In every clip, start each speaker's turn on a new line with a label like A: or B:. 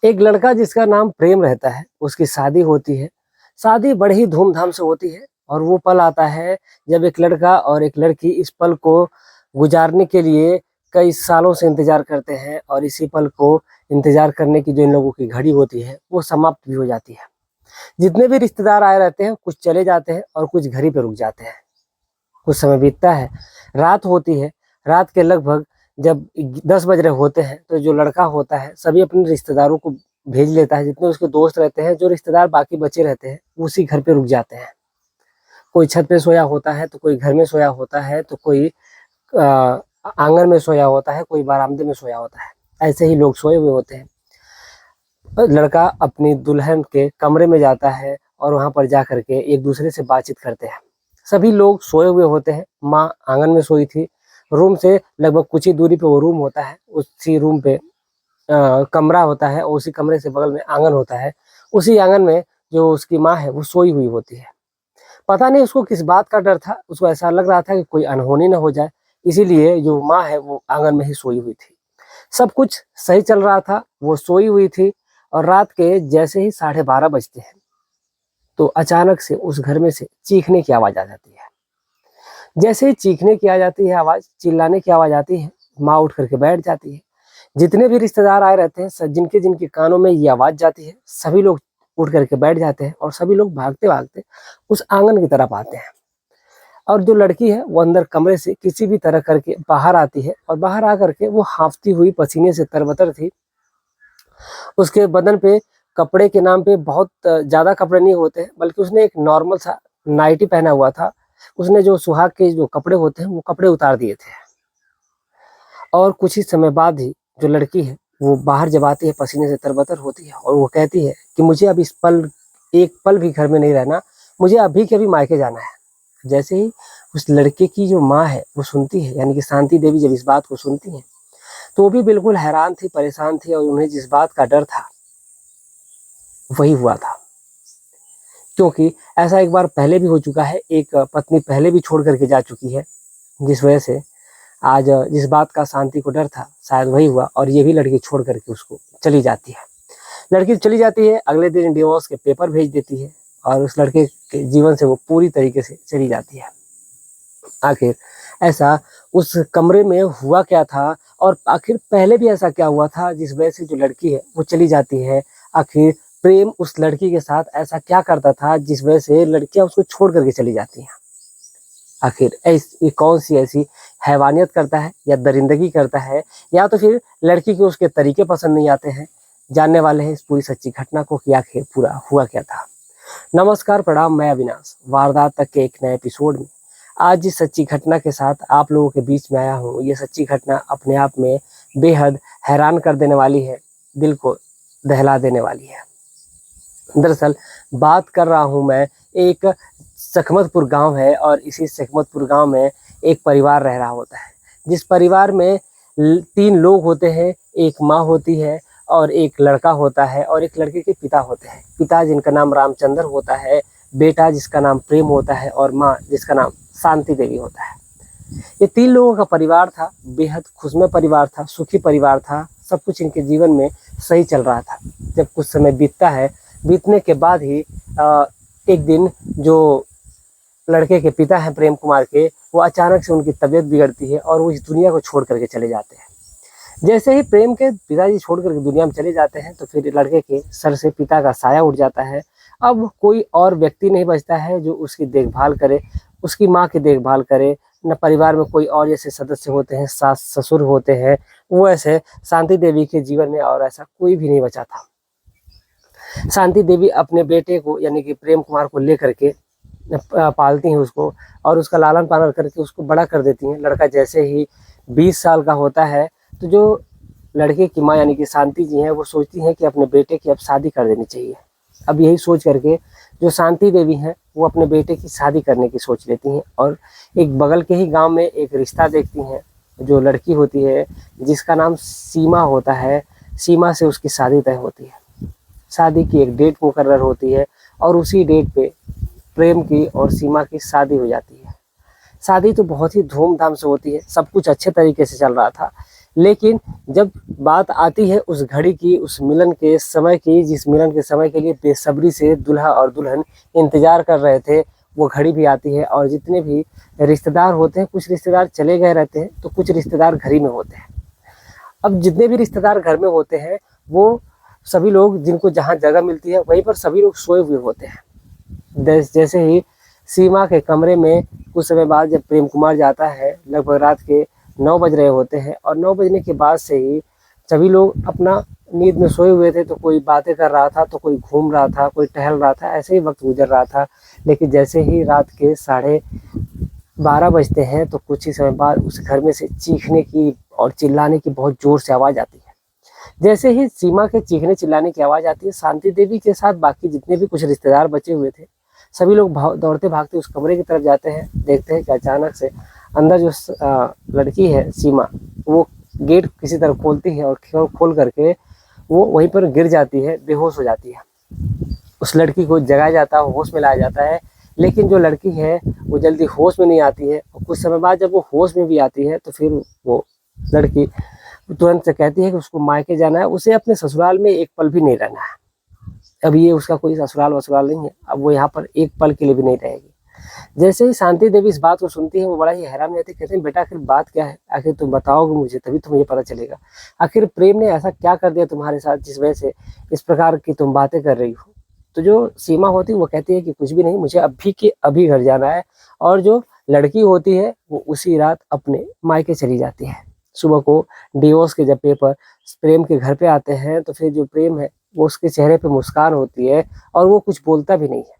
A: एक लड़का जिसका नाम प्रेम रहता है, उसकी शादी होती है। शादी बड़े ही धूमधाम से होती है और वो पल आता है जब एक लड़का और एक लड़की इस पल को गुजारने के लिए कई सालों से इंतज़ार करते हैं और इसी पल को इंतज़ार करने की जो इन लोगों की घड़ी होती है, वो समाप्त भी हो जाती है। जितने भी रिश्तेदार आए रहते हैं, कुछ चले जाते हैं और कुछ घर ही पे रुक जाते हैं। कुछ समय बीतता है, रात होती है, रात के लगभग जब 10 बज रहे होते हैं, तो जो लड़का होता है सभी अपने रिश्तेदारों को भेज लेता है, जितने उसके दोस्त रहते हैं, जो रिश्तेदार बाकी बचे रहते हैं, उसी घर पे रुक जाते हैं। कोई छत पे सोया होता है, तो कोई घर में सोया होता है, तो कोई आँगन में सोया होता है, कोई बरामदे में सोया होता है। ऐसे ही लोग सोए हुए होते हैं। लड़का अपनी दुल्हन के कमरे में जाता है और वहाँ पर जाकर के एक-दूसरे से बातचीत करते हैं। सभी लोग सोए हुए होते हैं, माँ आँगन में सोई थी, रूम से लगभग कुछ ही दूरी पे वो रूम होता है, उसी रूम पे कमरा होता है और उसी कमरे से बगल में आँगन होता है। उसी आँगन में जो उसकी माँ है, वो सोई हुई होती है। पता नहीं उसको किस बात का डर था, उसको ऐसा लग रहा था कि कोई अनहोनी ना हो जाए, इसीलिए जो माँ है, वो आँगन में ही सोई हुई थी। सब कुछ सही चल रहा था, वो सोई हुई थी और रात के जैसे ही 12:30 बजते हैं, तो अचानक से उस घर में से चीखने की आवाज़ आ जाती है। जैसे ही चीखने की आ जाती है आवाज़, चिल्लाने की आवाज़ आती है, माँ उठ कर के बैठ जाती है। जितने भी रिश्तेदार आए रहते हैं, जिनके कानों में ये आवाज़ जाती है, सभी लोग उठ कर के बैठ जाते हैं और सभी लोग भागते-भागते उस आँगन की तरफ आते हैं। और जो लड़की है, वो अंदर कमरे से किसी भी तरह करके बाहर आती है और बाहर आकर के वो हाँफती हुई पसीने से तरबतर थी। उसके बदन पे कपड़े के नाम पे बहुत ज़्यादा कपड़े नहीं होते हैं, बल्कि उसने एक नॉर्मल सा नाइटी पहना हुआ था। उसने जो सुहाग के जो कपड़े होते हैं, वो कपड़े उतार दिए थे। और कुछ ही समय बाद ही जो लड़की है, वो बाहर जब आती है, पसीने से तरबतर होती है और वो कहती है कि मुझे अब इस पल एक पल भी घर में नहीं रहना, मुझे अभी के अभी मायके जाना है। जैसे ही उस लड़के की जो माँ है, वो सुनती है, यानी कि शांति देवी जब इस बात को सुनती हैं, तो वो भी बिल्कुल हैरान थी, परेशान थी और उन्हें जिस बात का डर था, वही हुआ था। क्योंकि ऐसा एक बार पहले भी हो चुका है, एक पत्नी पहले भी छोड़ कर के जा चुकी है, जिस वजह से आज जिस बात का शांति को डर था, शायद वही हुआ और ये भी लड़की छोड़ कर के उसको चली जाती है। लड़की चली जाती है, अगले दिन डिवोर्स के पेपर भेज देती है और उस लड़के के जीवन से वो पूरी तरीके से चली जाती है। आखिर ऐसा उस कमरे में हुआ क्या था और आखिर पहले भी ऐसा क्या हुआ था जिस वजह से जो लड़की है वो चली जाती है? आखिर प्रेम उस लड़की के साथ ऐसा क्या करता था जिस वजह से लड़कियाँ उसको छोड़ कर के चली जाती हैं? आखिर ये कौन-सी ऐसी हैवानियत करता है या दरिंदगी करता है या तो फिर लड़की को उसके तरीके पसंद नहीं आते हैं? जानने वाले हैं इस पूरी सच्ची घटना को कि आखिर पूरा हुआ क्या था? नमस्कार, प्रणाम, मैं अविनाश, वारदात तक के एक नए एपिसोड में आज जिस सच्ची घटना के साथ आप लोगों के बीच में आया हूँ, ये सच्ची घटना अपने आप में बेहद हैरान कर देने वाली है, दिल को दहला देने वाली है। दरअसल बात कर रहा हूँ मैं एक सखमतपुर गाँव है और इसी सखमतपुर गाँव में एक परिवार रह रहा होता है, जिस परिवार में 3 लोग होते हैं, एक माँ होती है और एक लड़का होता है और एक लड़के के पिता होते हैं। पिता जिनका नाम रामचंद्र होता है, बेटा जिसका नाम प्रेम होता है और माँ जिसका नाम शांति देवी होता है। ये 3 लोगों का परिवार था, बेहद खुशमय परिवार था, सुखी परिवार था, सब कुछ इनके जीवन में सही चल रहा था। जब कुछ समय बीतता है, बीतने के बाद ही एक दिन जो लड़के के पिता हैं प्रेम कुमार के, वो अचानक से उनकी तबीयत बिगड़ती है और वो इस दुनिया को छोड़ कर के चले जाते हैं। जैसे ही प्रेम के पिताजी छोड़ कर के दुनिया में चले जाते हैं, तो फिर लड़के के सर से पिता का साया उठ जाता है। अब कोई और व्यक्ति नहीं बचता है जो उसकी देखभाल करे, उसकी माँ की देखभाल करे, ना परिवार में कोई और जैसे सदस्य होते हैं, सास-ससुर होते हैं, वो ऐसे शांति देवी के जीवन में और ऐसा कोई भी नहीं बचा था। शांति देवी अपने बेटे को यानी कि प्रेम कुमार को लेकर के पालती हैं उसको और उसका लालन-पालन करके उसको बड़ा कर देती हैं। लड़का जैसे ही 20 साल का होता है, तो जो लड़के की माँ यानी कि शांति जी हैं, वो सोचती हैं कि अपने बेटे की अब शादी कर देनी चाहिए। अब यही सोच करके जो शांति देवी हैं, वो अपने बेटे की शादी करने की सोच लेती हैं और एक बगल के ही गाँव में एक रिश्ता देखती हैं। जो लड़की होती है, जिसका नाम सीमा होता है, सीमा से उसकी शादी तय होती है। शादी की एक डेट मुकर्रर होती है और उसी डेट पे प्रेम की और सीमा की शादी हो जाती है। शादी तो बहुत ही धूमधाम से होती है, सब कुछ अच्छे तरीके से चल रहा था। लेकिन जब बात आती है उस घड़ी की, उस मिलन के समय की, जिस मिलन के समय के लिए बेसब्री से दूल्हा और दुल्हन इंतजार कर रहे थे, वो घड़ी भी आती है। और जितने भी रिश्तेदार होते हैं, कुछ रिश्तेदार चले गए रहते हैं तो कुछ रिश्तेदार घर ही में होते हैं। अब जितने भी रिश्तेदार घर में होते हैं, वो सभी लोग, जिनको जहाँ जगह मिलती है वहीं पर सभी लोग सोए हुए होते हैं। जैसे ही सीमा के कमरे में कुछ समय बाद जब प्रेम कुमार जाता है, लगभग रात के 9 बज रहे होते हैं, और 9 बजने के बाद से ही सभी लोग अपना नींद में सोए हुए थे। तो कोई बातें कर रहा था, तो कोई घूम रहा था, कोई टहल रहा था, ऐसे ही वक्त गुजर रहा था। लेकिन जैसे ही रात के 12:30 बजते हैं तो कुछ ही समय बाद उस घर में से चीखने की और चिल्लाने की बहुत जोर से आवाज़ आती है। जैसे ही सीमा के चीखने चिल्लाने की आवाज़ आती है, शांति देवी के साथ बाकी जितने भी कुछ रिश्तेदार बचे हुए थे, सभी लोग दौड़ते भागते उस कमरे की तरफ जाते हैं। देखते हैं कि अचानक से अंदर जो लड़की है सीमा, वो गेट किसी तरह खोलती है और खोल करके वो वहीं पर गिर जाती है, बेहोश हो जाती है। उस लड़की को जगाया जाता है, होश में लाया जाता है, लेकिन जो लड़की है वो जल्दी होश में नहीं आती है। और कुछ समय बाद जब वो होश में भी आती है तो फिर वो लड़की तुरंत से कहती है कि उसको मायके जाना है, उसे अपने ससुराल में एक पल भी नहीं रहना है। अब ये उसका कोई ससुराल वसुराल नहीं है, अब वो यहाँ पर एक पल के लिए भी नहीं रहेगी। जैसे ही शांति देवी इस बात को सुनती है, वो बड़ा ही हैरान रहती है। कहते हैं, बेटा आखिर बात क्या है, आखिर तुम बताओगे मुझे, तभी तो मुझे पता चलेगा। आखिर प्रेम ने ऐसा क्या कर दिया तुम्हारे साथ जिस वजह से इस प्रकार की तुम बातें कर रही हो। तो जो सीमा होती है वो कहती है कि कुछ भी नहीं, मुझे अभी के अभी घर जाना है। और जो लड़की होती है वो उसी रात अपने मायके चली जाती है। सुबह को डिवोर्स के जब पेपर प्रेम के घर पे आते हैं तो फिर जो प्रेम है वो उसके चेहरे पे मुस्कान होती है और वो कुछ बोलता भी नहीं है।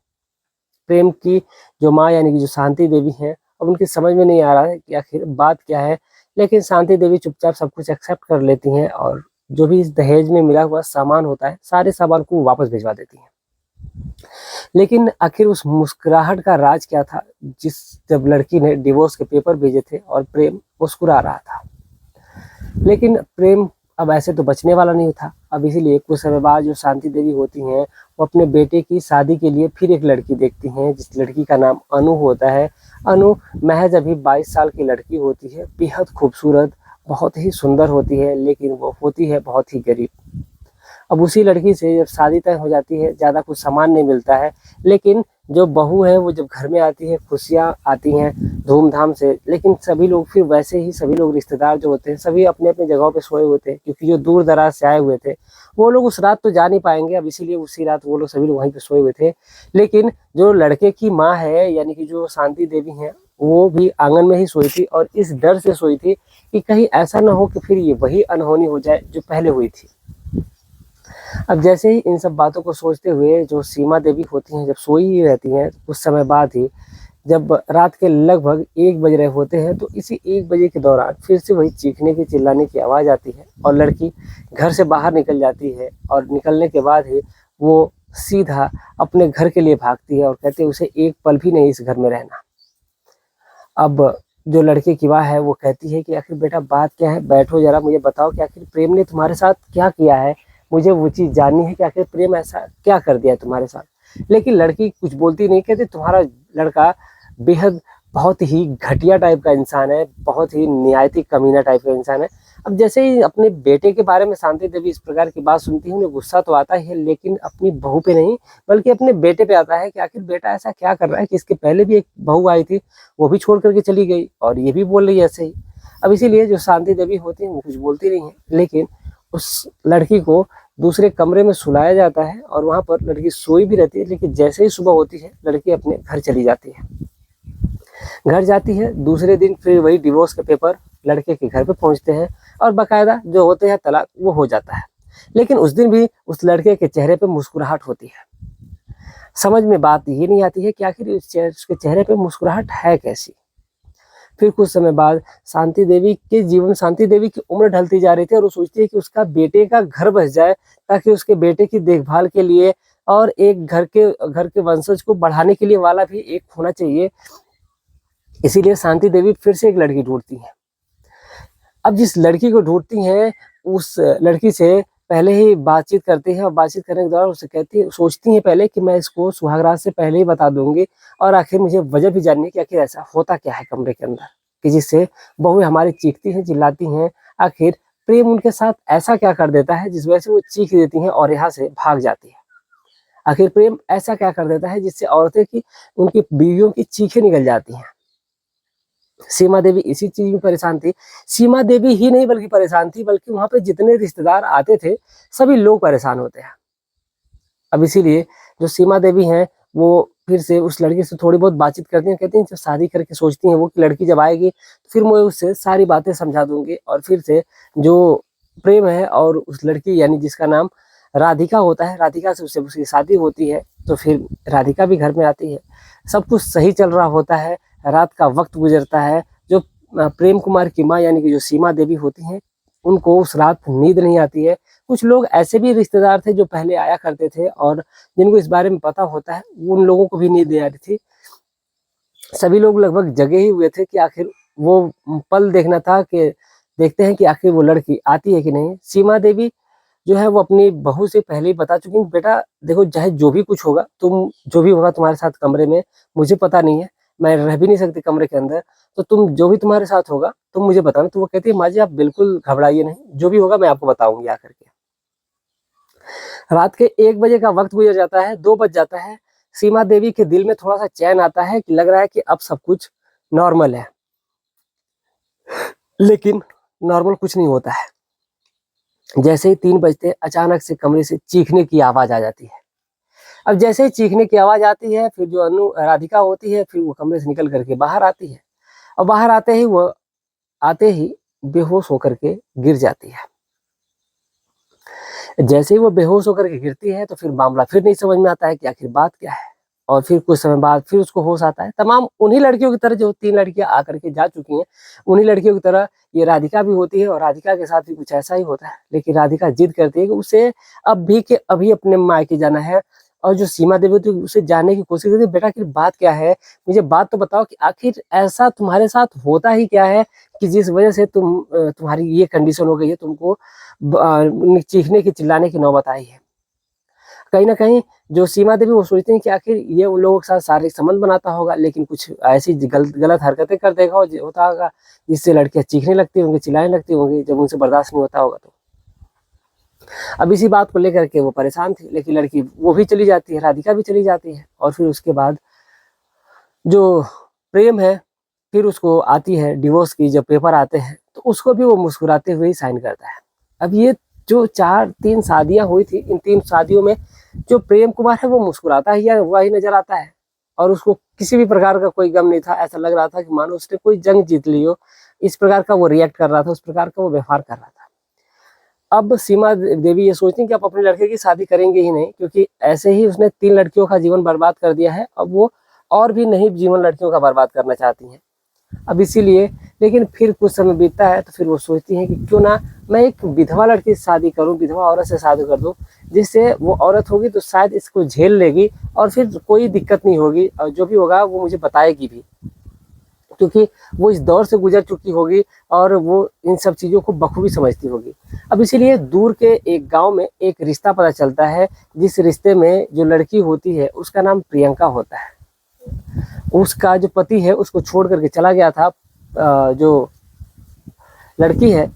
A: प्रेम की जो माँ यानी कि जो शांति देवी है, अब उनकी समझ में नहीं आ रहा है कि आखिर बात क्या है। लेकिन शांति देवी चुपचाप सब कुछ एक्सेप्ट कर लेती हैं और जो भी इस दहेज में मिला हुआ सामान होता है, सारे सामान को वापस भिजवा देती हैं। लेकिन आखिर उस मुस्कुराहट का राज क्या था, जब लड़की ने डिवोर्स के पेपर भेजे थे और प्रेम मुस्कुरा रहा था। लेकिन प्रेम अब ऐसे तो बचने वाला नहीं था। अब इसीलिए कुछ समय बाद जो शांति देवी होती हैं, वो अपने बेटे की शादी के लिए फिर एक लड़की देखती हैं, जिस लड़की का नाम अनु होता है। अनु महज अभी 22 साल की लड़की होती है, बेहद खूबसूरत, बहुत ही सुंदर होती है, लेकिन वो होती है बहुत ही गरीब। अब उसी लड़की से जब शादी तय हो जाती है, ज़्यादा कुछ सामान नहीं मिलता है, लेकिन जो बहू है वो जब घर में आती है, खुशियाँ आती हैं धूमधाम से। लेकिन सभी लोग फिर वैसे ही, सभी लोग रिश्तेदार जो होते हैं सभी अपने अपने जगहों पे सोए हुए थे, क्योंकि जो दूर दराज से आए हुए थे वो लोग उस रात तो जा नहीं पाएंगे। अब इसीलिए उसी रात वो लोग सभी लोग वहीं पे सोए हुए थे। लेकिन जो लड़के की माँ है यानी कि जो शांति देवी है, वो भी आंगन में ही सोई थी और इस डर से सोई थी कि कहीं ऐसा ना हो कि फिर ये वही अनहोनी हो जाए जो पहले हुई थी। अब जैसे ही इन सब बातों को सोचते हुए जो सीमा देवी होती हैं, जब सोई ही रहती हैं, कुछ समय बाद ही जब रात के लगभग 1 बज रहे होते हैं, तो इसी 1 बजे के दौरान फिर से वही चीखने की चिल्लाने की आवाज़ आती है और लड़की घर से बाहर निकल जाती है। और निकलने के बाद ही वो सीधा अपने घर के लिए भागती है और कहते हैं उसे एक पल भी नहीं इस घर में रहना। अब जो लड़के की माँ है वो कहती है कि आखिर बेटा बात क्या है, बैठो जरा, मुझे बताओ कि आखिर प्रेम ने तुम्हारे साथ क्या किया है, मुझे वो चीज़ जाननी है कि आखिर प्रेम ऐसा क्या कर दिया है तुम्हारे साथ। लेकिन लड़की कुछ बोलती नहीं, कहती तुम्हारा लड़का बेहद बहुत ही घटिया टाइप का इंसान है, बहुत ही निहायती कमीना टाइप का इंसान है। अब जैसे ही अपने बेटे के बारे में शांति देवी इस प्रकार की बात सुनती है, उन्हें गुस्सा तो आता है, लेकिन अपनी बहू पे नहीं बल्कि अपने बेटे पे आता है कि आखिर बेटा ऐसा क्या कर रहा है कि इसके पहले भी एक बहू आई थी, वो भी छोड़ करके चली गई और ये भी बोल रही है ऐसे ही। अब इसीलिए जो शांति देवी होती है वो कुछ बोलती नहीं है, लेकिन उस लड़की को दूसरे कमरे में सुलाया जाता है और वहाँ पर लड़की सोई भी रहती है। लेकिन जैसे ही सुबह होती है, लड़की अपने घर चली जाती है। घर जाती है, दूसरे दिन फिर वही डिवोर्स के पेपर लड़के के घर पे पहुंचते हैं और बाकायदा जो होते हैं तलाक वो हो जाता है। लेकिन उस दिन भी उस लड़के के चेहरे पे मुस्कुराहट होती है। समझ में बात ये नहीं आती है कि आखिर उसके चेहरे पे मुस्कुराहट है कैसी। फिर कुछ समय बाद शांति देवी की उम्र ढलती जा रही थी और वो सोचती है कि उसका बेटे का घर बस जाए, ताकि उसके बेटे की देखभाल के लिए और एक घर के वंशज को बढ़ाने के लिए वाला भी एक होना चाहिए। इसीलिए शांति देवी फिर से एक लड़की ढूंढती है। अब जिस लड़की को ढूंढती हैं, उस लड़की से पहले ही बातचीत करती है और बातचीत करने के दौरान उससे सोचती हैं पहले कि मैं इसको सुहागरात से पहले ही बता दूंगी और आखिर मुझे वजह भी जाननी है कि आखिर ऐसा होता क्या है कमरे के अंदर कि जिससे बहुएं हमारी चीखती हैं, चिल्लाती हैं, आखिर प्रेम उनके साथ ऐसा क्या कर देता है जिस वजह से वो चीख देती हैं और यहाँ से भाग जाती है। आखिर प्रेम ऐसा क्या कर देता है जिससे औरतें की उनकी बीवियों की चीखें निकल जाती हैं। सीमा देवी इसी चीज में परेशान थी। सीमा देवी ही नहीं बल्कि परेशान थी, बल्कि वहां पे जितने रिश्तेदार आते थे सभी लोग परेशान होते हैं। अब इसीलिए जो सीमा देवी हैं वो फिर से उस लड़की से थोड़ी बहुत बातचीत करती हैं। कहती हैं जब शादी करके सोचती हैं वो कि लड़की जब आएगी तो फिर मैं उससे सारी बातें समझा दूंगी और फिर से जो प्रेम है और उस लड़की यानी जिसका नाम राधिका होता है, राधिका से उससे उसकी शादी होती है। तो फिर राधिका भी घर में आती है, सब कुछ सही चल रहा होता है, रात का वक्त गुजरता है। जो प्रेम कुमार की माँ यानी कि जो सीमा देवी होती हैं उनको उस रात नींद नहीं आती है। कुछ लोग ऐसे भी रिश्तेदार थे जो पहले आया करते थे और जिनको इस बारे में पता होता है, उन लोगों को भी नींद नहीं आ रही थी। सभी लोग लगभग जगे ही हुए थे कि आखिर वो पल देखना था कि देखते हैं कि आखिर वो लड़की आती है कि नहीं। सीमा देवी जो है वो अपनी बहू से पहले ही बता चुकी, बेटा देखो चाहे जो भी कुछ होगा, तुम जो भी होगा तुम्हारे साथ कमरे में मुझे पता नहीं है, मैं रह भी नहीं सकती कमरे के अंदर, तो तुम जो भी तुम्हारे साथ होगा तुम मुझे बताना। तो वो कहती है माँ जी आप बिल्कुल घबराइए नहीं, जो भी होगा मैं आपको बताऊंगी आकर के। रात के 1 बजे का वक्त गुजर जाता है, 2 बज जाता है। सीमा देवी के दिल में थोड़ा सा चैन आता है कि लग रहा है कि अब सब कुछ नॉर्मल है, लेकिन नॉर्मल कुछ नहीं होता है। जैसे ही 3 बजते अचानक से कमरे से चीखने की आवाज आ जाती है। अब जैसे ही चीखने की आवाज आती है फिर जो राधिका होती है फिर वो कमरे से निकल करके बाहर आती है और बाहर आते ही बेहोश होकर के गिर जाती है। जैसे ही वो बेहोश होकर के गिरती है तो फिर मामला फिर नहीं समझ में आता है कि आखिर बात क्या है। और फिर कुछ समय बाद फिर उसको होश आता है। तमाम उन्हीं लड़कियों की तरह जो 3 लड़कियां आकर के जा चुकी हैं, उन्हीं लड़कियों की तरह ये राधिका भी होती है और राधिका के साथ भी कुछ ऐसा ही होता है। लेकिन राधिका जिद करती है कि उसे अब भी के अभी अपने मायके जाना है। और जो सीमा देवी होती है उसे जानने की कोशिश करती है, बेटा आखिर बात क्या है, मुझे बात तो बताओ कि आखिर ऐसा तुम्हारे साथ होता ही क्या है कि जिस वजह से तुम्हारी ये कंडीशन हो गई है, तुमको चीखने की चिल्लाने की नौबत आई है। कहीं ना कहीं जो सीमा देवी वो सोचते हैं कि आखिर ये उन लोगों के साथ शारीरिक संबंध बनाता होगा, लेकिन कुछ ऐसी गलत हरकतें कर देगा होता होगा जिससे लड़कियां चीखने लगती होंगी, चिल्लाने लगती होंगी जब उनसे बर्दाश्त नहीं होता होगा। तो अब इसी बात को लेकर के वो परेशान थी, लेकिन लड़की वो भी चली जाती है, राधिका भी चली जाती है। और फिर उसके बाद जो प्रेम है फिर उसको आती है डिवोर्स की जब पेपर आते हैं तो उसको भी वो मुस्कुराते हुए ही साइन करता है। अब ये जो 3 शादियां हुई थी, इन 3 शादियों में जो प्रेम कुमार है वो मुस्कुराता ही हुआ ही नजर आता है और उसको किसी भी प्रकार का कोई गम नहीं था। ऐसा लग रहा था कि मानो उसने कोई जंग जीत ली हो, इस प्रकार का वो रिएक्ट कर रहा था, उस प्रकार का वो व्यवहार कर रहा था। अब सीमा देवी ये सोचती हैं कि आप अपने लड़के की शादी करेंगे ही नहीं, क्योंकि ऐसे ही उसने 3 लड़कियों का जीवन बर्बाद कर दिया है। अब वो और भी नहीं जीवन लड़कियों का बर्बाद करना चाहती हैं। अब इसीलिए लेकिन फिर कुछ समय बीतता है तो फिर वो सोचती हैं कि क्यों ना मैं एक विधवा लड़की से शादी करूं, विधवा औरत से शादी कर दूं, जिससे वो औरत होगी तो शायद इसको झेल लेगी और फिर कोई दिक्कत नहीं होगी और जो भी होगा वो मुझे बताएगी भी, क्योंकि वो इस दौर से गुजर चुकी होगी और वो इन सब चीज़ों को बखूबी समझती होगी। अब इसीलिए दूर के एक गांव में एक रिश्ता पता चलता है, जिस रिश्ते में जो लड़की होती है उसका नाम प्रियंका होता है। उसका जो पति है उसको छोड़ करके चला गया था। जो लड़की है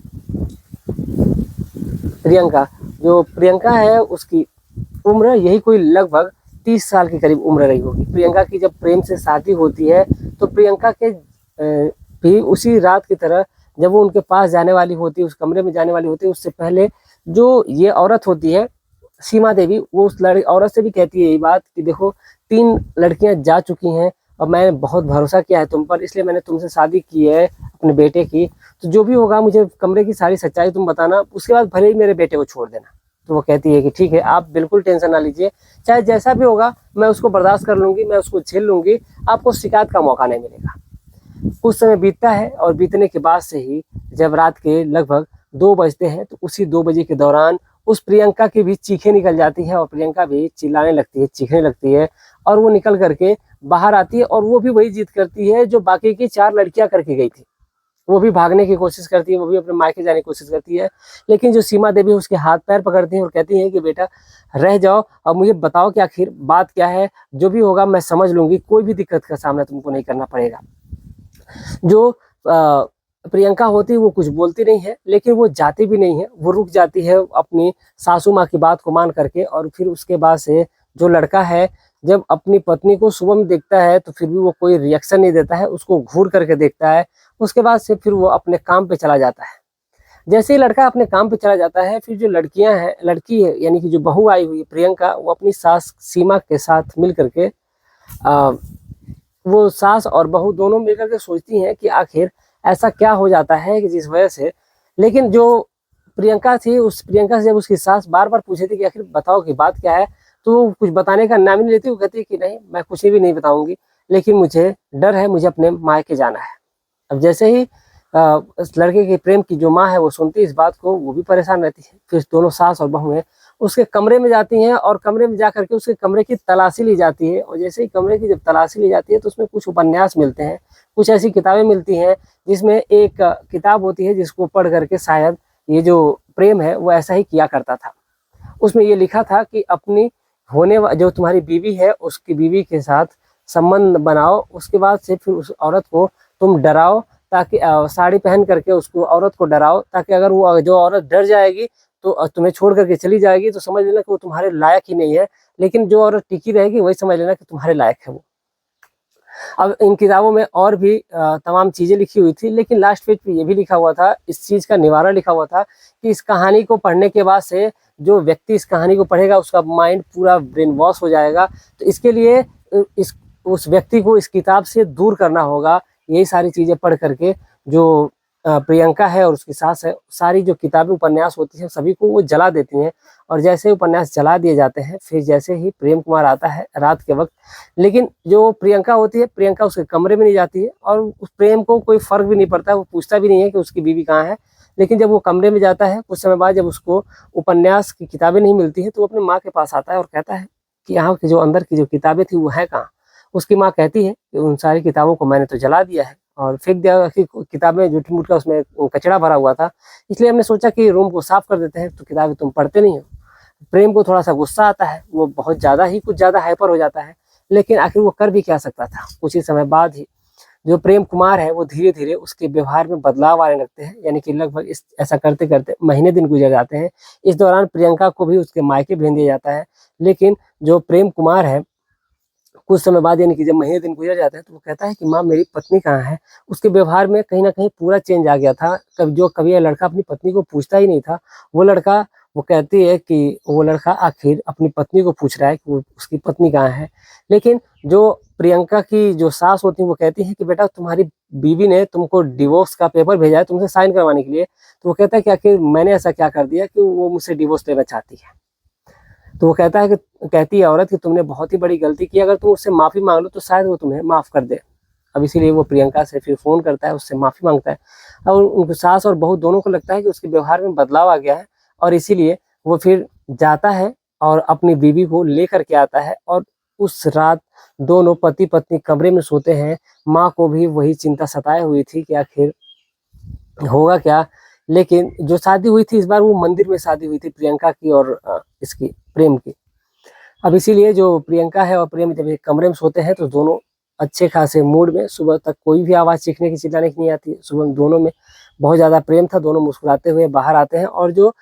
A: प्रियंका, जो प्रियंका है उसकी उम्र यही कोई लगभग 30 साल के करीब उम्र रही होगी। प्रियंका की जब प्रेम से शादी होती है तो प्रियंका के भी उसी रात की तरह जब वो उनके पास जाने वाली होती है, उस कमरे में जाने वाली होती है, उससे पहले जो ये औरत होती है सीमा देवी, वो उस औरत से भी कहती है यही बात कि देखो 3 लड़कियां जा चुकी हैं और मैंने बहुत भरोसा किया है तुम पर, इसलिए मैंने तुमसे शादी की है अपने बेटे की। तो जो भी होगा मुझे कमरे की सारी सच्चाई तुम बताना, उसके बाद भले ही मेरे बेटे को छोड़ देना। तो वो कहती है कि ठीक है आप बिल्कुल टेंशन ना लीजिए, चाहे जैसा भी होगा मैं उसको बर्दाश्त कर लूंगी, मैं उसको झेल लूंगी, आपको शिकायत का मौका नहीं मिलेगा। कुछ समय बीतता है और बीतने के बाद से ही जब रात के लगभग 2 बजते हैं तो उसी 2 बजे के दौरान उस प्रियंका की भी चीखें निकल जाती है और प्रियंका भी चिल्लाने लगती है, चीखने लगती है और वो निकल करके बाहर आती है और वो भी वही जिद करती है जो बाकी की 4 लड़कियां करके गई थी। वो भी भागने की कोशिश करती है, वो भी अपने मायके जाने की कोशिश करती है, लेकिन जो सीमा देवी उसके हाथ पैर पकड़ती है और कहती है कि बेटा रह जाओ और मुझे बताओ कि आखिर बात क्या है, जो भी होगा मैं समझ लूंगी, कोई भी दिक्कत का सामना तुमको नहीं करना पड़ेगा। जो प्रियंका होती है वो कुछ बोलती नहीं है, लेकिन वो जाती भी नहीं है, वो रुक जाती है अपनी सासू माँ की बात को मान करके। और फिर उसके बाद से जो लड़का है जब अपनी पत्नी को सुबह में देखता है तो फिर भी वो कोई रिएक्शन नहीं देता है, उसको घूर करके देखता है। उसके बाद से फिर वो अपने काम पे चला जाता है। जैसे ही लड़का अपने काम पे चला जाता है, फिर जो लड़की है यानी कि जो बहू आई हुई है प्रियंका, वो अपनी सास सीमा के साथ मिल करके वो सास और बहू दोनों मिलकर के सोचती हैं कि आखिर ऐसा क्या हो जाता है कि जिस वजह से। लेकिन जो प्रियंका थी, उस प्रियंका से जब उसकी सास बार बार पूछे थे कि आखिर बताओ कि बात क्या है, तो वो कुछ बताने का नाम ही नहीं लेती। वो कहती है कि नहीं, मैं कुछ भी नहीं बताऊंगी, लेकिन मुझे डर है, मुझे अपने मायके जाना है। अब जैसे ही इस लड़के के प्रेम की जो माँ है वो सुनती है इस बात को, वो भी परेशान रहती है। फिर दोनों सास और बहू उसके कमरे में जाती हैं और कमरे में जा करके उसके कमरे की तलाशी ली जाती है। और जैसे ही कमरे की जब तलाशी ली जाती है तो उसमें कुछ उपन्यास मिलते हैं, कुछ ऐसी किताबें मिलती हैं जिसमें एक किताब होती है जिसको पढ़ करके शायद ये जो प्रेम है वो ऐसा ही किया करता था। उसमें ये लिखा था कि अपनी जो तुम्हारी बीवी है उसकी बीवी के साथ संबंध बनाओ, उसके बाद से फिर उस औरत को तुम डराओ, ताकि साड़ी पहन करके उसको औरत को डराओ, ताकि अगर वो जो औरत डर जाएगी तो तुम्हें छोड़ करके चली जाएगी तो समझ लेना कि वो तुम्हारे लायक ही नहीं है, लेकिन जो औरत टिकी रहेगी वही समझ लेना कि तुम्हारे लायक है वो। अब इन किताबों में और भी तमाम चीजें लिखी हुई थी, लेकिन लास्ट पेज पे ये भी लिखा हुआ था, इस चीज का निवारण लिखा हुआ था कि इस कहानी को पढ़ने के बाद से जो व्यक्ति इस कहानी को पढ़ेगा उसका माइंड पूरा ब्रेन वॉश हो जाएगा। तो इसके लिए इस उस व्यक्ति को इस किताब से दूर करना होगा। यही सारी चीजें पढ़ करके जो प्रियंका है और उसकी सास है, सारी जो किताबें उपन्यास होती हैं सभी को वो जला देती हैं। और जैसे उपन्यास जला दिए जाते हैं, फिर जैसे ही प्रेम कुमार आता है रात के वक्त, लेकिन जो प्रियंका होती है, प्रियंका उसके कमरे में नहीं जाती है और उस प्रेम को कोई फर्क भी नहीं पड़ता है, वो पूछता भी नहीं है कि उसकी बीवी कहाँ है। लेकिन जब वो कमरे में जाता है कुछ समय बाद, जब उसको उपन्यास की किताबें नहीं मिलती है, तो वो अपनी माँ के पास आता है और कहता है कि यहाँ की जो अंदर की जो किताबें थी वो है कहाँ। उसकी माँ कहती है कि उन सारी किताबों को मैंने तो जला दिया है और फेंक दिया, कि किताबें झूठी मूठ का उसमें कचरा भरा हुआ था, इसलिए हमने सोचा कि रूम को साफ कर देते हैं, तो किताबें तुम पढ़ते नहीं हो। प्रेम को थोड़ा सा गुस्सा आता है, वो बहुत ज़्यादा ही कुछ ज़्यादा हाइपर हो जाता है, लेकिन आखिर वो कर भी क्या सकता था। कुछ ही समय बाद ही जो प्रेम कुमार है वो धीरे धीरे उसके व्यवहार में बदलाव आने लगते हैं, यानी कि लगभग ऐसा करते करते महीने दिन गुजर जाते हैं। इस दौरान प्रियंका को भी उसके मायके भेज दिया जाता है, लेकिन जो प्रेम कुमार है कुछ समय बाद, यानी कि जब महीने दिन गुजर जाते हैं, तो वो कहता है कि माँ मेरी पत्नी कहाँ है। उसके व्यवहार में कहीं ना कहीं पूरा चेंज आ गया था। कभी यह लड़का अपनी पत्नी को पूछता ही नहीं था, वो कहती है कि वो लड़का आखिर अपनी पत्नी को पूछ रहा है कि वो उसकी पत्नी कहाँ है। लेकिन जो प्रियंका की जो सास होती है वो कहती है कि बेटा तुम्हारी बीवी ने तुमको डिवोर्स का पेपर भेजा है तुमसे साइन करवाने के लिए। तो वो कहता है कि आखिर मैंने ऐसा क्या कर दिया कि वो मुझसे डिवोर्स लेना चाहती है। तो वो कहती है औरत कि तुमने बहुत ही बड़ी गलती की, अगर तुम उससे माफी मांग लो तो शायद वो तुम्हें माफ कर दे। अब इसीलिए वो प्रियंका से फिर फोन करता है, उससे माफी मांगता है। और उनकी सास और बहू दोनों को लगता है कि उसके व्यवहार में बदलाव आ गया है, और इसीलिए वो फिर जाता है और अपनी बीवी को लेकर के आता है। और उस रात दोनों पति पत्नी कमरे में सोते हैं। माँ को भी वही चिंता सताए हुई थी कि आखिर होगा क्या। लेकिन जो शादी हुई थी इस बार वो मंदिर में शादी हुई थी प्रियंका की और इसकी प्रेम की। अब इसीलिए जो प्रियंका है और प्रेम जब एक कमरे में सोते हैं तो दोनों अच्छे खासे मूड में, सुबह तक कोई भी आवाज़ चीखने की चिल्लाने की नहीं आती है। सुबह दोनों में बहुत ज़्यादा प्रेम था, दोनों मुस्कुराते हुए बाहर आते हैं। और जो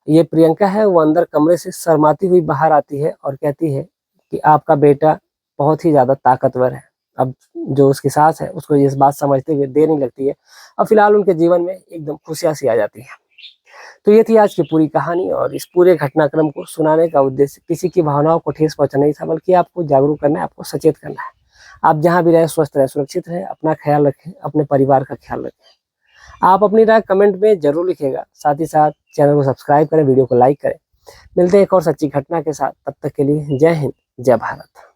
A: ये प्रियंका है वो अंदर कमरे से शर्माती हुई बाहर आती है और कहती है कि आपका बेटा बहुत ही ज़्यादा ताकतवर है। अब जो उसकी सास है उसको ये बात समझते हुए देर नहीं लगती है। अब फिलहाल उनके जीवन में एकदम खुशियाँ सी आ जाती है। तो ये थी आज की पूरी कहानी, और इस पूरे घटनाक्रम को सुनाने का उद्देश्य किसी की भावनाओं को ठेस पहुंचाना नहीं था, बल्कि आपको जागरूक करना है, आपको सचेत करना है। आप जहां भी रहे स्वस्थ रहे, सुरक्षित रहे, अपना ख्याल रखें, अपने परिवार का ख्याल रखें। आप अपनी राय कमेंट में जरूर लिखिएगा, साथ ही साथ चैनल को सब्सक्राइब करें, वीडियो को लाइक करें। मिलते हैं एक और सच्ची घटना के साथ, तब तक के लिए जय हिंद, जय भारत।